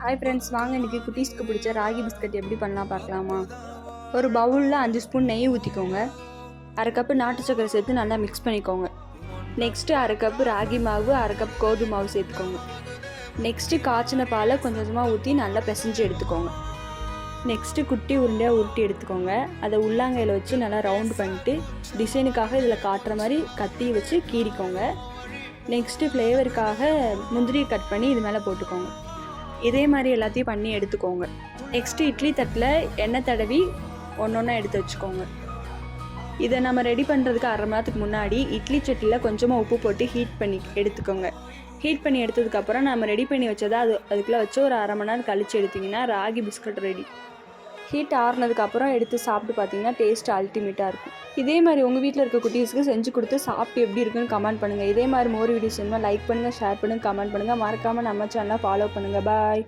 Hi friends, வாங்க இன்றைக்கி குட்டீஸ்க்கு பிடிச்ச ராகி பிஸ்கட் எப்படி பண்ணலாம் பார்க்கலாமா? ஒரு பவுலில் 5 ஸ்பூன் நெய் ஊற்றிக்கோங்க. அரை கப்பு நாட்டு சக்கரை சேர்த்து நல்லா மிக்ஸ் பண்ணிக்கோங்க. நெக்ஸ்ட்டு அரை கப்பு ராகி மாவு, அரை கப் கோதுமை மாவு சேர்த்துக்கோங்க. நெக்ஸ்ட்டு காய்ச்சின பாலை கொஞ்சம் கொஞ்சமாக ஊற்றி நல்லா பிசைஞ்சு எடுத்துக்கோங்க. நெக்ஸ்ட்டு குட்டி உருண்டையாக உருட்டி எடுத்துக்கோங்க. அதை உள்ளாங்கையில் வச்சு நல்லா ரவுண்ட் பண்ணிட்டு டிசைனுக்காக இதில் காட்டுற மாதிரி கத்தி வச்சு கீறிக்கோங்க. நெக்ஸ்ட்டு ஃப்ளேவருக்காக முந்திரியை கட் பண்ணி இது மேலே போட்டுக்கோங்க. இதே மாதிரி எல்லாத்தையும் பண்ணி எடுத்துக்கோங்க. நெக்ஸ்ட்டு இட்லி தட்டில் எண்ணெய் தடவி ஒன்றா எடுத்து வச்சுக்கோங்க. இதை நம்ம ரெடி பண்ணுறதுக்கு அரை மணி நேரத்துக்கு முன்னாடி இட்லி சட்டியில் கொஞ்சமாக உப்பு போட்டு ஹீட் பண்ணி எடுத்துக்கோங்க. ஹீட் பண்ணி எடுத்ததுக்கப்புறம் நம்ம ரெடி பண்ணி வச்சதை அதுக்குள்ளே வச்சு ஒரு அரை மணி நேரம் கழித்து எடுத்திங்கன்னா ராகி பிஸ்கட் ரெடி. ஹீட் ஆறுனதுக்கப்புறம் எடுத்து சாப்பிட்டு பார்த்தீங்கன்னா டேஸ்ட் அல்டிமேட்டாக இருக்கும். இதே மாதிரி உங்கள் வீட்டில் இருக்க குட்டீஸ்க்கு செஞ்சு கொடுத்து சாப்பிட்டு எப்படி இருக்குன்னு கமெண்ட் பண்ணுங்கள். இதே மாதிரி மோர் வீடியோஸ் வேணுமா லைக் பண்ணுங்கள், ஷேர் பண்ணுங்கள், கமெண்ட் பண்ணுங்கள். மறக்காமல் நம்ம சேனலை ஃபாலோ பண்ணுங்கள். பாய்.